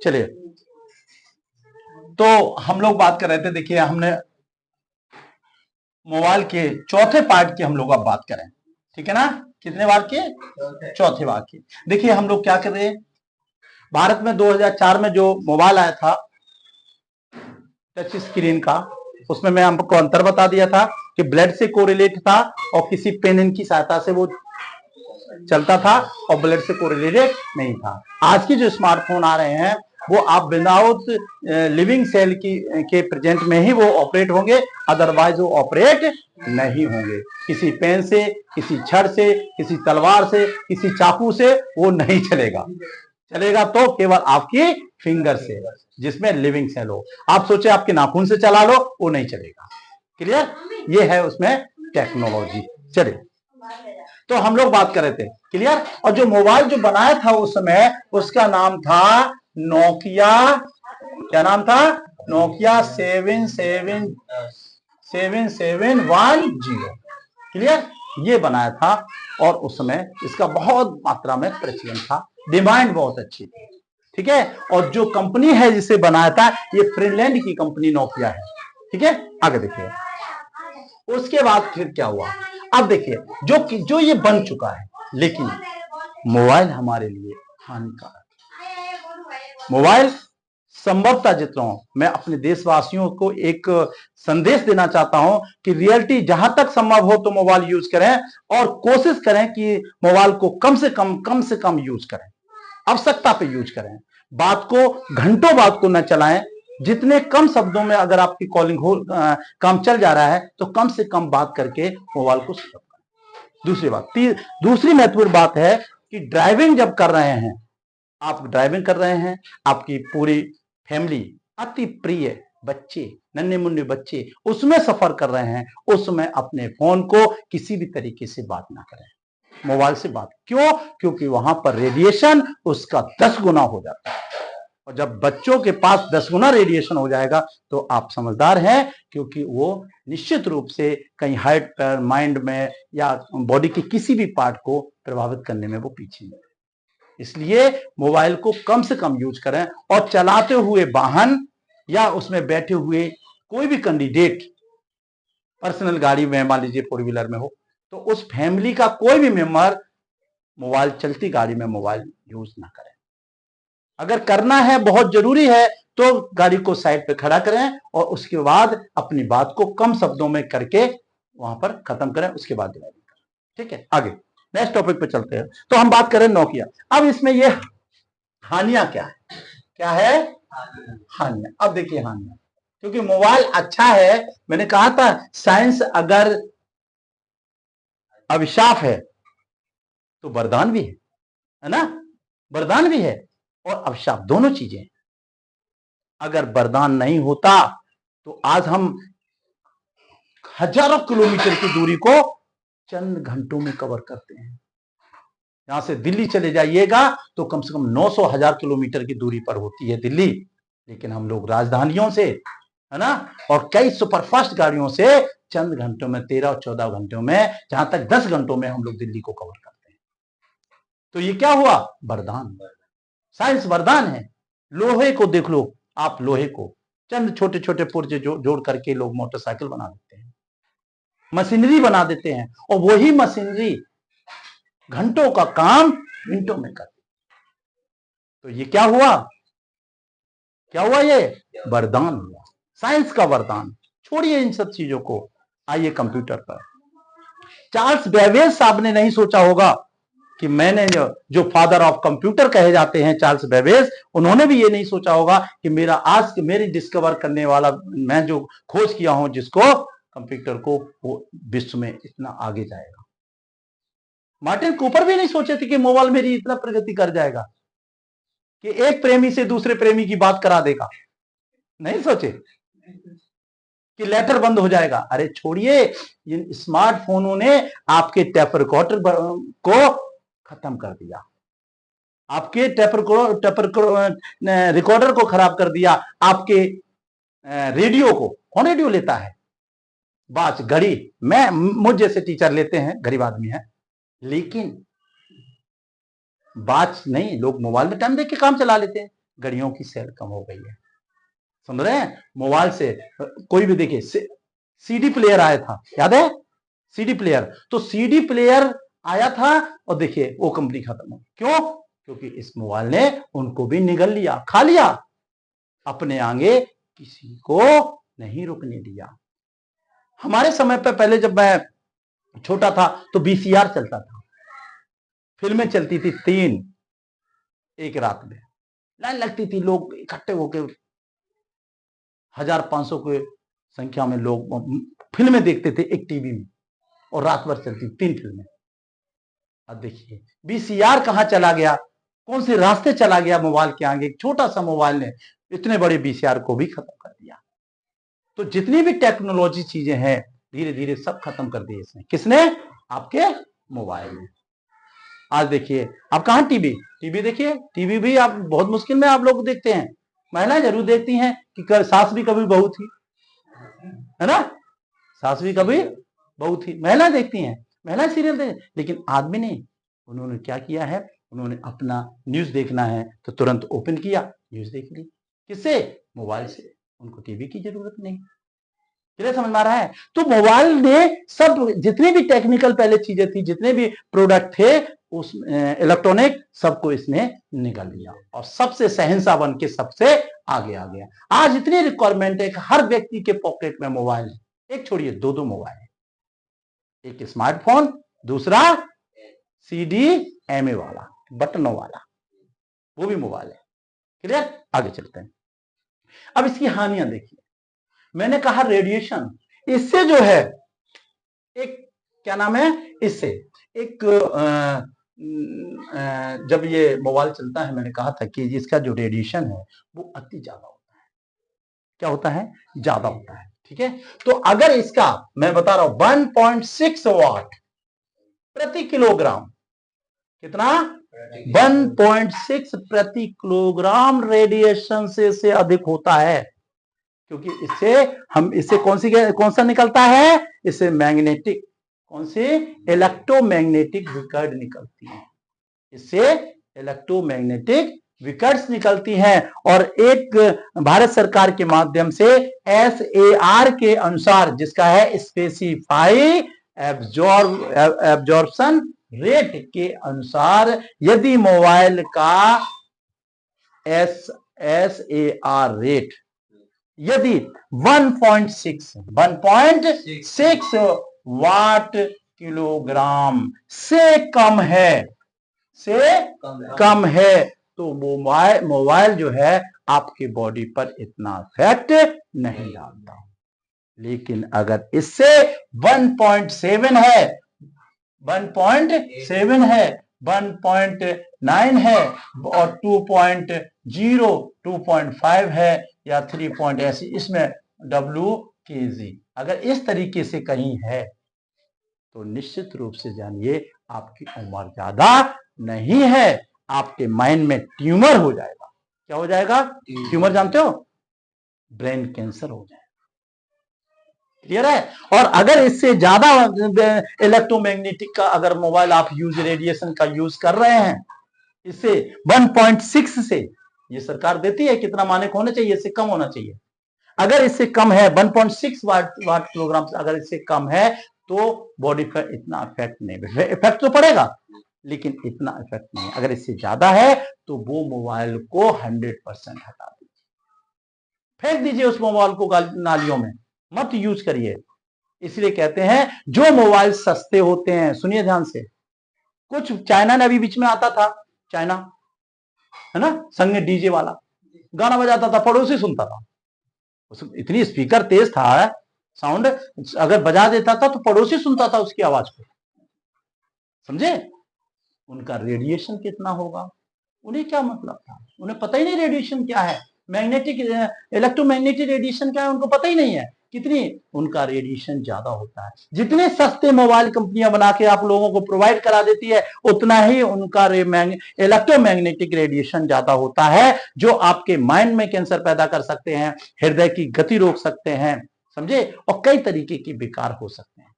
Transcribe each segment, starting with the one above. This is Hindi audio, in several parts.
चलिए, तो हम लोग बात कर रहे थे, देखिए हमने मोबाइल के चौथे पार्ट की हम लोग अब बात करें, ठीक है ना। कितने बार के? चौथे बार की। देखिए हम लोग क्या कर रहे हैं, भारत में 2004 में जो मोबाइल आया था टच स्क्रीन का, उसमें मैं आपको अंतर बता दिया था कि ब्लड से कोरिलेट था और किसी पेन की सहायता से वो चलता था और ब्लड से कोरिलेटेड नहीं था। आज के जो स्मार्टफोन आ रहे हैं वो आप विदाउट लिविंग सेल के प्रेजेंट में ही वो ऑपरेट होंगे, अदरवाइज वो ऑपरेट नहीं होंगे। किसी पेन से, किसी छड़ से, किसी तलवार से, किसी चाकू से वो नहीं चलेगा। चलेगा तो केवल आपकी फिंगर से, जिसमें लिविंग सेल हो। आप सोचे आपके नाखून से चला लो, वो नहीं चलेगा। क्लियर? ये है उसमें टेक्नोलॉजी। चलिए, तो हम लोग बात कर रहे थे, क्लियर। और जो मोबाइल जो बनाया था उस समय, उसका नाम था नोकिया। क्या नाम था? नोकिया 7710। क्लियर? ये बनाया था और उस समय इसका बहुत मात्रा में प्रचलन था, डिमांड बहुत अच्छी थी, ठीक है। और जो कंपनी है जिसे बनाया था, ये फिनलैंड की कंपनी नोकिया है, ठीक है। आगे देखिए, उसके बाद फिर क्या हुआ। अब देखिए, जो ये बन चुका है, लेकिन मोबाइल हमारे लिए हानिकारक। मोबाइल संभवतः जितना मैं अपने देशवासियों को एक संदेश देना चाहता हूं कि रियलिटी जहां तक संभव हो तो मोबाइल यूज करें और कोशिश करें कि मोबाइल को कम से कम यूज करें, आवश्यकता पे यूज करें। बात को घंटों बात को न चलाएं। जितने कम शब्दों में अगर आपकी कॉलिंग हो काम चल जा रहा है तो कम से कम बात करके मोबाइल को स्विच करें। दूसरी बात, दूसरी महत्वपूर्ण बात है कि ड्राइविंग जब कर रहे हैं, आप ड्राइविंग कर रहे हैं, आपकी पूरी फैमिली, अति प्रिय बच्चे, नन्हे मुन्ने बच्चे उसमें सफर कर रहे हैं, उसमें अपने फोन को किसी भी तरीके से बात ना करें, मोबाइल से बात। क्यों? क्योंकि वहां पर रेडिएशन उसका 10 गुना हो जाता है। और जब बच्चों के पास 10 गुना रेडिएशन हो जाएगा तो आप समझदार हैं, क्योंकि वो निश्चित रूप से कहीं हार्ट पर, माइंड में या बॉडी के किसी भी पार्ट को प्रभावित करने में वो पीछे नहीं। इसलिए मोबाइल को कम से कम यूज करें और चलाते हुए वाहन या उसमें बैठे हुए कोई भी कैंडिडेट, पर्सनल गाड़ी में मान लीजिए 4 व्हीलर में हो, तो उस फैमिली का कोई भी मेंबर मोबाइल, चलती गाड़ी में मोबाइल यूज ना करें। अगर करना है, बहुत जरूरी है, तो गाड़ी को साइड पे खड़ा करें और उसके बाद अपनी बात को कम शब्दों में करके वहां पर खत्म करें, उसके बाद ड्राइविंग करें, ठीक है। आगे नेक्स्ट टॉपिक पे चलते हैं। तो हम बात करें नोकिया। अब इसमें ये हानियां क्या है? क्या है हानियां? अब देखिए हानियां, क्योंकि मोबाइल अच्छा है, मैंने कहा था साइंस अगर अभिशाप है तो वरदान भी है ना। वरदान भी है और अभिशाप, दोनों चीजें। अगर वरदान नहीं होता तो आज हम हजारों किलोमीटर की दूरी को चंद घंटों में कवर करते हैं। यहां से दिल्ली चले जाइएगा तो कम से कम 900,000 किलोमीटर की दूरी पर होती है दिल्ली, लेकिन हम लोग राजधानियों से, है ना, और कई सुपरफास्ट गाड़ियों से चंद घंटों में, 13 और 14 घंटों में, जहां तक 10 घंटों में हम लोग दिल्ली को कवर करते हैं। तो ये क्या हुआ? वरदान। साइंस वरदान है। लोहे को देख लो आप, लोहे को चंद छोटे छोटे पुर्जे जोड़ करके लोग मोटरसाइकिल बना देते हैं, मशीनरी बना देते हैं, और वही मशीनरी घंटों का काम मिनटों में कर। तो ये क्या हुआ? क्या हुआ? ये वरदान हुआ, साइंस का वरदान। छोड़िए इन सब चीजों को, आइए कंप्यूटर पर। चार्ल्स बेबेज साहब ने नहीं सोचा होगा कि मैंने जो फादर ऑफ कंप्यूटर कहे जाते हैं चार्ल्स बेबेज, उन्होंने भी ये नहीं सोचा होगा कि मेरी डिस्कवर करने वाला, मैं जो खोज किया हूं जिसको, कंप्यूटर को, वो विश्व में इतना आगे जाएगा। मार्टिन कूपर भी नहीं सोचे थे कि मोबाइल मेरी इतना प्रगति कर जाएगा कि एक प्रेमी से दूसरे प्रेमी की बात करा देगा। नहीं सोचे कि लेटर बंद हो जाएगा। अरे छोड़िए, इन स्मार्टफोनों ने आपके टेप रिकॉर्डर को खत्म कर दिया, आपके टेप रिकॉर्डर को खराब कर दिया, आपके रेडियो को, कौन रेडियो लेता है? बाच, घड़ी, मुझ जैसे टीचर लेते हैं, गरीब आदमी है, लेकिन बाच नहीं, लोग मोबाइल में टाइम देख के काम चला लेते हैं। घड़ियों की सेल कम हो गई है। समझ रहे हैं? मोबाइल से कोई भी देखिए, सीडी प्लेयर आया था, याद है? सीडी प्लेयर, तो सीडी प्लेयर आया था और देखिए वो कंपनी खत्म हो। क्यों? क्योंकि इस मोबाइल ने उनको भी निगल लिया, खा लिया, अपने आगे किसी को नहीं रुकने दिया। हमारे समय पे पहले जब मैं छोटा था तो वीसीआर चलता था, फिल्में चलती थी 3 एक रात में, लाइन लगती थी, लोग इकट्ठे होकर 1500 के संख्या में लोग फिल्में देखते थे एक टीवी में, और रात भर चलती 3 फिल्में। अब देखिए वीसीआर कहां चला गया, कौन से रास्ते चला गया मोबाइल के आगे। एक छोटा सा मोबाइल ने इतने बड़े वीसीआर को भी खत्म कर दिया। तो जितनी भी टेक्नोलॉजी चीजें हैं धीरे धीरे सब खत्म कर दी इसने। किसने? आपके मोबाइल ने। आज देखिए आप कहां टीवी देखिए, टीवी भी आप बहुत मुश्किल में आप लोग देखते हैं। महिलाएं जरूर देखती हैं कि सास भी कभी बहू थी, है ना? सास भी कभी बहू थी, महिलाएं देखती हैं, महिलाएं सीरियल देखती, लेकिन आदमी नहीं। उन्होंने क्या किया है, उन्होंने अपना न्यूज देखना है तो तुरंत ओपन किया, न्यूज देख ली। किससे? मोबाइल से। उनको टीवी की जरूरत नहीं। क्लियर समझ में आ रहा है? तो मोबाइल ने सब जितनी भी टेक्निकल पहले चीजें थी, जितने भी प्रोडक्ट थे उस इलेक्ट्रॉनिक, सबको इसने निकाल लिया और सबसे शहंशाह बन के सबसे आगे आ गया। आज इतनी रिक्वायरमेंट है कि हर व्यक्ति के पॉकेट में मोबाइल है। एक छोड़िए, 2 मोबाइल है, एक स्मार्टफोन, दूसरा CDMA वाला, बटनों वाला, वो भी मोबाइल है। क्लियर? आगे चलते हैं। अब इसकी हानियां देखिए। मैंने कहा रेडिएशन, इससे जो है एक क्या नाम है, इससे एक जब ये मोबाइल चलता है, मैंने कहा था कि इसका जो रेडिएशन है वो अति ज्यादा होता है। क्या होता है? ज्यादा होता है। ठीक है, तो अगर इसका मैं बता रहा हूं 1.6 वाट प्रति किलोग्राम, कितना? 1.6 प्रति किलोग्राम रेडिएशन से अधिक होता है। क्योंकि इससे कौन सा निकलता है? इससे मैग्नेटिक, कौन सी? इलेक्ट्रोमैग्नेटिक विकर्ड निकलती है। इससे इलेक्ट्रोमैग्नेटिक विकर्ड्स निकलती हैं। और एक भारत सरकार के माध्यम से SAR के अनुसार, जिसका है स्पेसिफाई एब्जॉर्प्शन रेट के अनुसार, यदि मोबाइल का SAR रेट यदि 1.6 वाट किलोग्राम से कम है, तो मोबाइल जो है आपके बॉडी पर इतना इफेक्ट नहीं डालता। लेकिन अगर इससे 1.7 है, 1.9 है और 2.0, 2.5 है या 3 पॉइंट ऐसी, इसमें WKG अगर इस तरीके से कहीं है तो निश्चित रूप से जानिए आपकी उम्र ज्यादा नहीं है, आपके माइंड में ट्यूमर हो जाएगा। क्या हो जाएगा? ट्यूमर जानते हो? ब्रेन कैंसर हो जाएगा। क्लियर है? और अगर इससे ज्यादा इलेक्ट्रोमैग्नेटिक का अगर मोबाइल आप रेडिएशन का यूज कर रहे हैं, इससे 1.6 से, ये सरकार देती है कितना मानक होना चाहिए, इससे कम होना चाहिए। अगर इससे कम है 1.6 वाट किलोग्राम से, अगर इससे कम है तो बॉडी पर इतना इफेक्ट नहीं, इफेक्ट तो पड़ेगा लेकिन इतना इफेक्ट नहीं। अगर इससे ज्यादा है तो वो मोबाइल को 100% हटा दीजिए, फेंक दीजिए उस मोबाइल को नालियों में, मत यूज करिए। इसलिए कहते हैं जो मोबाइल सस्ते होते हैं, सुनिए ध्यान से, कुछ चाइना ने अभी बीच में आता था, चाइना है ना, संग डीजे वाला गाना बजाता था, पड़ोसी सुनता था, इतनी स्पीकर तेज था, साउंड अगर बजा देता था तो पड़ोसी सुनता था उसकी आवाज को। समझे? उनका रेडिएशन कितना होगा, उन्हें क्या मतलब था, उन्हें पता ही नहीं रेडिएशन क्या है, मैग्नेटिक इलेक्ट्रोमैग्नेटिक रेडिएशन क्या है उनको पता ही नहीं है। कितनी उनका रेडिएशन ज्यादा होता है। जितने सस्ते मोबाइल कंपनियां बना के आप लोगों को प्रोवाइड करा देती है, उतना ही उनका इलेक्ट्रोमैग्नेटिक रेडिएशन ज्यादा होता है, जो आपके माइंड में कैंसर पैदा कर सकते हैं, हृदय की गति रोक सकते हैं, समझे, और कई तरीके की विकार हो सकते हैं।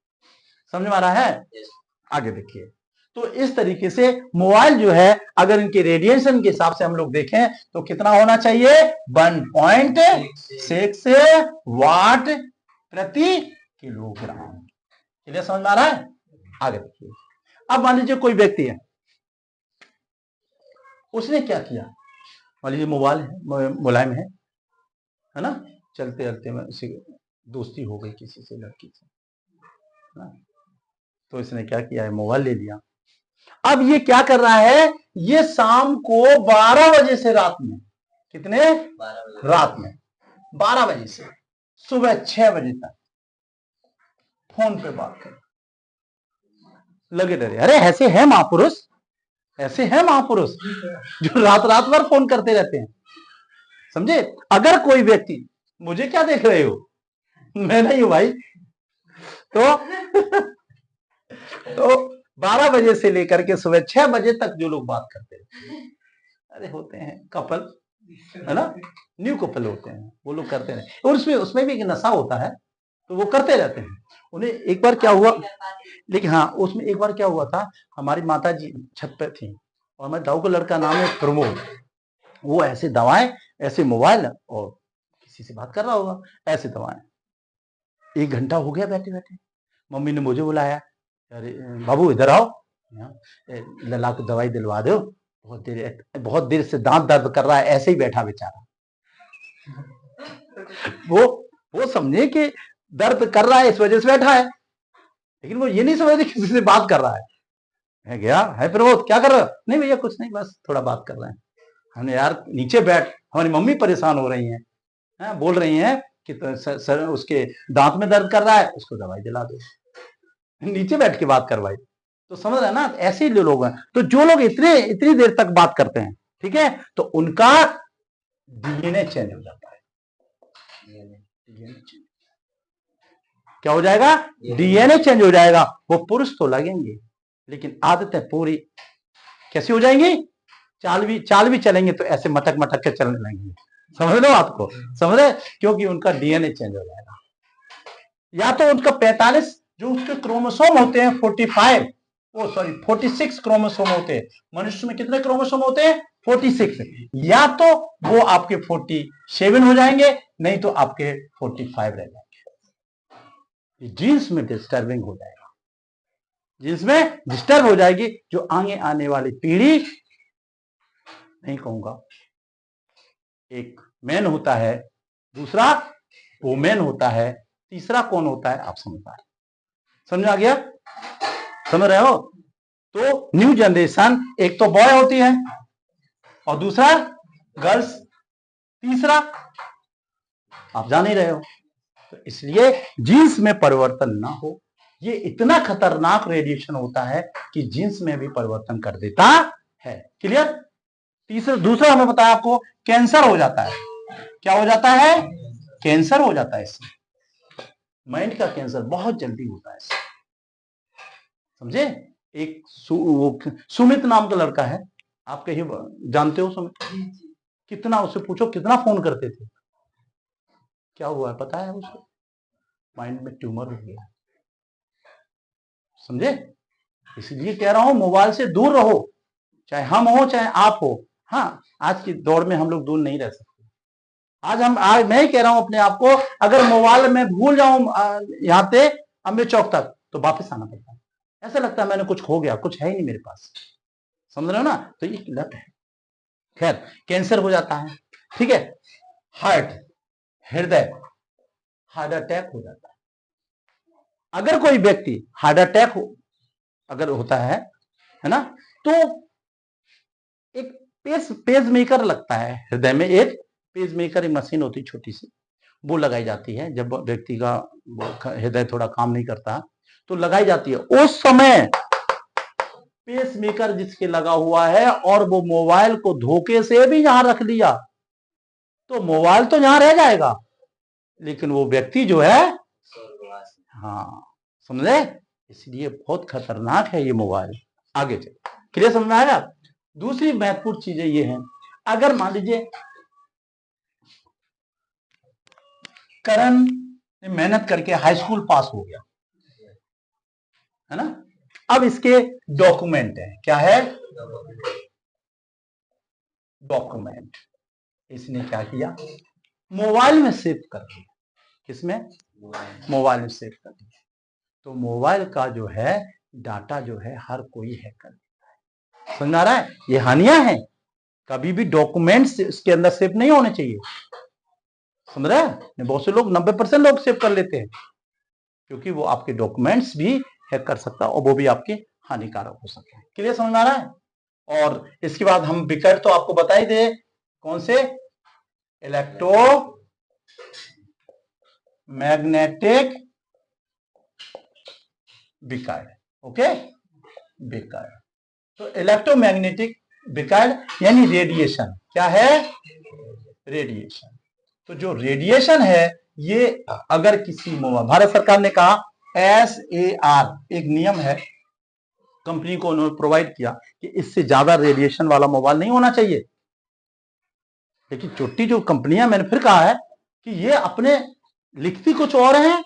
समझ में आ रहा है? आगे देखिए, तो इस तरीके से मोबाइल जो है, अगर इनके रेडिएशन के हिसाब से हम लोग देखें तो कितना होना चाहिए, 1.6 वाट प्रति किलोग्राम। क्लियर समझ में आ रहा है? आगे देखिए, अब मान लीजिए कोई व्यक्ति है, उसने क्या किया, मान लीजिए मोबाइल है, मुलायम है ना, चलते चलते में उसी दोस्ती हो गई किसी से, लड़की से ना, तो इसने क्या किया है, मोबाइल ले लिया। अब ये क्या कर रहा है, ये शाम को 12 बजे से रात में, कितने, रात में 12 बजे से सुबह 6 बजे तक फोन पे बात कर लगे रहे। अरे ऐसे है महापुरुष, ऐसे है महापुरुष जो रात रात भर फोन करते रहते हैं, समझे। अगर कोई व्यक्ति, मुझे क्या देख रहे हो, मैं नहीं हूं भाई, तो 12 बजे से लेकर के सुबह 6 बजे तक जो लोग बात करते हैं, अरे होते हैं कपल, है ना, न्यू कपल होते हैं, वो लोग करते हैं, और उसमें भी एक नशा होता है, तो वो करते रहते हैं। उन्हें एक बार क्या हुआ, लेकिन हाँ, उसमें एक बार क्या हुआ था, हमारी माता जी छत पे थी, और हमारे दाऊ का लड़का नाम है प्रमोद, वो ऐसे दवाएं, ऐसे मोबाइल और किसी से बात कर रहा होगा, ऐसे दवाएं, 1 घंटा हो गया बैठे बैठे। मम्मी ने मुझे बुलाया, अरे बाबू इधर आओ, लला को दवाई दिलवा दो, बहुत देर से दांत दर्द कर रहा है, ऐसे ही बैठा बेचारा। वो समझे कि दर्द कर रहा है इस वजह से बैठा है, लेकिन वो ये नहीं समझते किसी से बात कर रहा है। मैं गया, है प्रमोद क्या कर रहा है, नहीं भैया कुछ नहीं, बस थोड़ा बात कर रहे हैं। हमने, यार नीचे बैठ, हमारी मम्मी परेशान हो रही हैं, बोल रही हैं कि सर उसके दांत में दर्द कर रहा है, उसको दवाई दिला दो। नीचे बैठ के बात करवाई, तो समझ रहे हैं ना, ऐसे ही लोग हैं। तो जो लोग इतनी देर तक बात करते हैं, ठीक है, तो उनका डीएनए चेंज हो जाता है। क्या हो जाएगा, डीएनए चेंज हो जाएगा। वो पुरुष तो लगेंगे, लेकिन आदतें पूरी कैसी हो जाएंगी, चाल भी चलेंगे तो ऐसे मटक मटक के चलने लगेंगे। समझ लो, आपको समझ रहे, क्योंकि उनका डीएनए चेंज हो जाएगा। या तो उनका 45 जो उसके क्रोमोसोम होते हैं 46 क्रोमोसोम होते हैं। मनुष्य में कितने क्रोमोसोम होते हैं, 46। या तो वो आपके 47 हो जाएंगे, नहीं तो आपके 45 रह जाएंगे। जीन्स में डिस्टर्बिंग हो जाएगा, जीन्स में डिस्टर्ब हो जाएगी, जो आगे आने वाली पीढ़ी, नहीं कहूंगा, एक मैन होता है, दूसरा वुमेन होता है, तीसरा कौन होता है, आप समझ पा रहे, समझ आ गया, समझ रहे हो। तो न्यू जनरेशन, एक तो बॉय होती है और दूसरा गर्ल्स, तीसरा आप जान ही रहे हो। तो इसलिए जीन्स में परिवर्तन ना हो, ये इतना खतरनाक रेडिएशन होता है कि जीन्स में भी परिवर्तन कर देता है। क्लियर। दूसरा हमें बताया आपको, कैंसर हो जाता है। क्या हो जाता है, कैंसर हो जाता है। इससे माइंड का कैंसर बहुत जल्दी होता है, समझे। एक सुमित नाम का लड़का है, आप कहीं जानते हो सुमित, कितना, उससे पूछो कितना फोन करते थे, क्या हुआ है पता है उसको, माइंड में ट्यूमर हो गया, समझे। इसलिए कह रहा हूं मोबाइल से दूर रहो, चाहे हम हो चाहे आप हो। हाँ, आज की दौर में हम लोग दूर नहीं रह सकते। आज मैं ही कह रहा हूं अपने आप को, अगर मोबाइल में भूल जाऊं यहाँ से अम्बे चौक तक, तो वापस आना पड़ता है, ऐसा लगता है मैंने कुछ खो गया, कुछ है ही नहीं मेरे पास, समझ रहे हो ना। तो ये लत है। खैर, कैंसर हो जाता है, ठीक है, हृदय, हार्ट अटैक हो जाता है। अगर कोई व्यक्ति हार्ट अटैक अगर होता है ना, तो एक पेस मेकर लगता है हृदय में, एक पेस मेकर, एक मशीन होती है छोटी सी, वो लगाई जाती है। जब व्यक्ति का हृदय थोड़ा काम नहीं करता तो लगाई जाती है। उस समय पेस मेकर जिसके लगा हुआ है और वो मोबाइल को धोखे से भी यहां रख लिया, तो मोबाइल तो यहां रह जाएगा, लेकिन वो व्यक्ति जो है, हाँ, समझे। इसलिए बहुत खतरनाक है ये मोबाइल। आगे चलिए, क्लियर समझ में आएगा। दूसरी महत्वपूर्ण चीजें ये हैं, अगर मान लीजिए करण ने मेहनत करके हाई स्कूल पास हो गया, है ना, अब इसके डॉक्यूमेंट है, क्या है? डॉक्यूमेंट। इसने क्या किया? मोबाइल में सेव कर दिया। किसमें? मोबाइल में सेव कर दिया। तो मोबाइल का जो है डाटा जो है हर कोई हैक कर देता है। समझ आ रहा है? ये हानियां हैं। कभी भी डॉक्यूमेंट्स इसके अंदर सेव नहीं होने चाहिए। समझ रहे हैं? बहुत से लोग 90% लोग सेव कर लेते हैं, क्योंकि वो आपके डॉक्यूमेंट्स भी हैक कर सकता है और वो भी आपके हानिकारक हो सकते हैं। क्लियर? समझ में आ रहा है? और इसके बाद हम विकट तो आपको बता ही दे, कौन से? इलेक्ट्रोमैग्नेटिक विकट। ओके, विकट। तो इलेक्ट्रोमैग्नेटिक विकट यानी रेडिएशन। क्या है? रेडिएशन। तो जो रेडिएशन है ये अगर किसी मोबाइल, भारत सरकार ने कहा SAR एक नियम है, कंपनी को उन्होंने प्रोवाइड किया कि इससे ज्यादा रेडिएशन वाला मोबाइल नहीं होना चाहिए। लेकिन छोटी जो कंपनियां, मैंने फिर कहा है कि ये अपने लिखती कुछ और हैं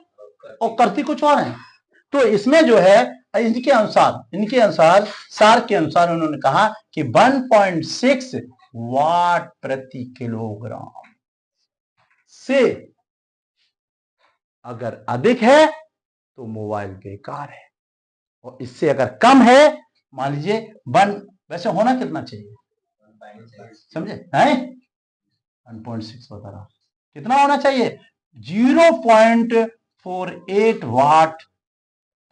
और करती कुछ और हैं। तो इसमें जो है इनके अनुसार सार के अनुसार उन्होंने कहा कि 1.6 वाट प्रति किलोग्राम से अगर अधिक है तो मोबाइल बेकार है, और इससे अगर कम है, मान लीजिए वैसे होना कितना चाहिए? समझे? 1.6 बता रहा, कितना होना चाहिए? 0.48 वाट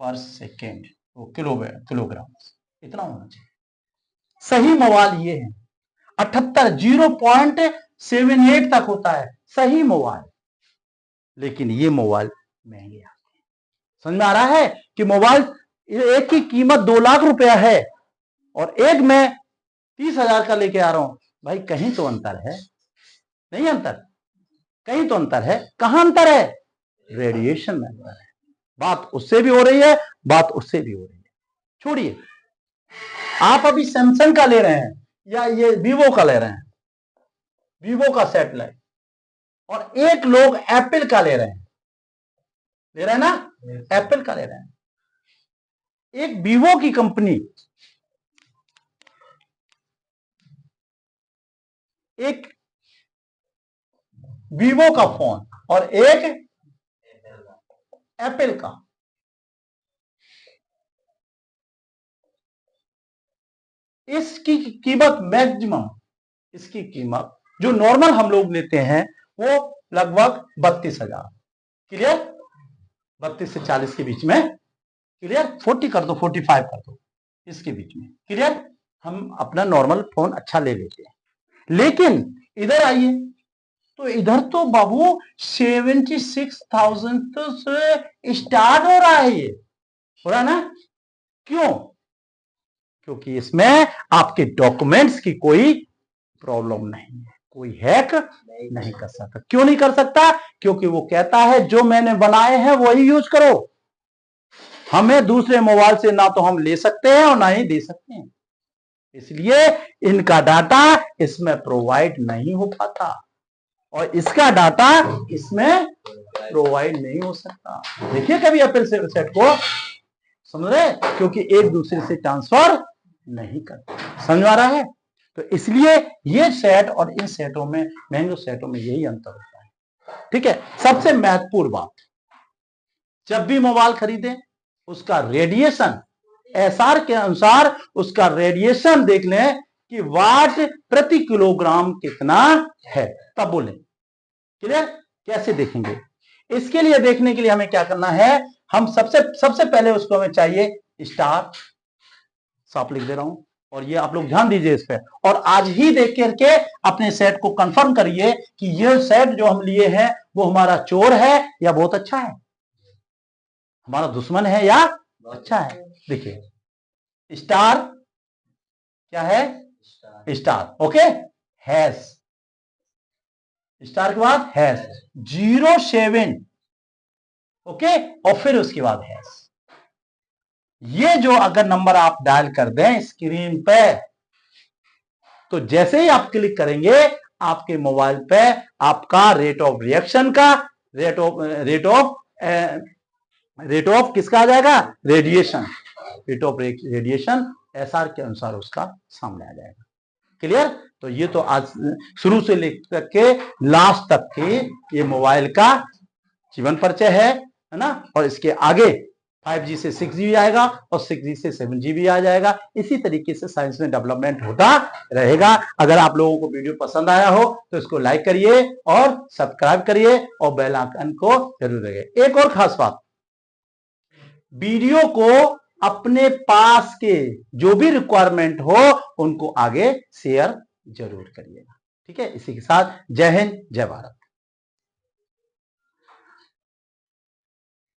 पर सेकेंड, किलोग्राम, इतना होना चाहिए। सही मोबाइल ये है। 0.78 तक होता है सही मोबाइल, लेकिन ये मोबाइल महंगे आते हैं। समझ में आ रहा है कि मोबाइल एक की कीमत 2 लाख रुपया है और एक मैं 30,000 का लेके आ रहा हूं। भाई कहीं तो अंतर है, नहीं अंतर? कहीं तो अंतर है। कहां अंतर है? रेडिएशन में अंतर है। बात उससे भी हो रही है, बात उससे भी हो रही है। छोड़िए, आप अभी सैमसंग का ले रहे हैं या ये वीवो का ले रहे हैं, वीवो का सेटेलाइट, और एक लोग एप्पल का ले रहे हैं ना, एप्पल का ले रहे हैं। एक वीवो की कंपनी एक वीवो का फोन और एक एप्पल का, इसकी कीमत मैक्सिमम, इसकी कीमत जो नॉर्मल हम लोग लेते हैं वो लगभग 32,000। क्लियर? 32 से 40 के बीच में। क्लियर? 40 कर दो, 45 कर दो, इसके बीच में। क्लियर? हम अपना नॉर्मल फोन अच्छा ले लेते हैं। लेकिन इधर आइए तो इधर तो बाबू 76,000 से स्टार्ट हो रहा है, ये हो रहा ना? क्यों? क्योंकि इसमें आपके डॉक्यूमेंट्स की कोई प्रॉब्लम नहीं है, कोई हैक नहीं कर सकता। क्यों नहीं कर सकता? क्योंकि वो कहता है जो मैंने बनाए हैं वही यूज करो। हमें दूसरे मोबाइल से ना तो हम ले सकते हैं और ना ही दे सकते हैं, इसलिए इनका डाटा इसमें प्रोवाइड नहीं हो पाता और इसका डाटा इसमें प्रोवाइड नहीं हो सकता। देखिए कभी एप्पल सेट को, समझ रहे? क्योंकि एक दूसरे से ट्रांसफर नहीं करते। समझ आ रहा है? तो इसलिए ये सेट और इन सेटों में, महंगे सेटों में यही अंतर होता है। ठीक है? सबसे महत्वपूर्ण बात, जब भी मोबाइल खरीदें उसका रेडिएशन, SR के अनुसार उसका रेडिएशन देख लें कि वाट प्रति किलोग्राम कितना है, तब बोलें। क्लियर? कैसे देखेंगे? इसके लिए देखने के लिए हमें क्या करना है? हम सबसे पहले उसको हमें चाहिए स्टार, साफ लिख दे रहा हूं, और ये आप लोग ध्यान दीजिए इस पे, और आज ही देख करके अपने सेट को कंफर्म करिए कि ये सेट जो हम लिए हैं वो हमारा चोर है या बहुत अच्छा है, हमारा दुश्मन है या अच्छा है। देखिए स्टार क्या है? स्टार। ओके, हैश, स्टार के बाद हैश 07, ओके, और फिर उसके बाद हैश। ये जो अगर नंबर आप डायल कर दें स्क्रीन पे, तो जैसे ही आप क्लिक करेंगे आपके मोबाइल पे आपका रेट ऑफ रिएक्शन का, रेट ऑफ किसका आ जाएगा? Radiation. Rate of radiation SR के अनुसार उसका सामने आ जाएगा। क्लियर? तो ये तो आज शुरू से लेकर के लास्ट तक के ये मोबाइल का जीवन परिचय है ना। और इसके आगे 5G से 6G आएगा और 6G से 7G आ जाएगा। इसी तरीके से साइंस में डेवलपमेंट होता रहेगा। अगर आप लोगों को वीडियो पसंद आया हो तो इसको लाइक करिए और सब्सक्राइब करिए और बेल आइकन को जरूर दबाइए। एक और खास बात, वीडियो को अपने पास के जो भी रिक्वायरमेंट हो उनको आगे शेयर जरूर करिएगा। ठीक है, इसी के साथ जय हिंद, जय भारत।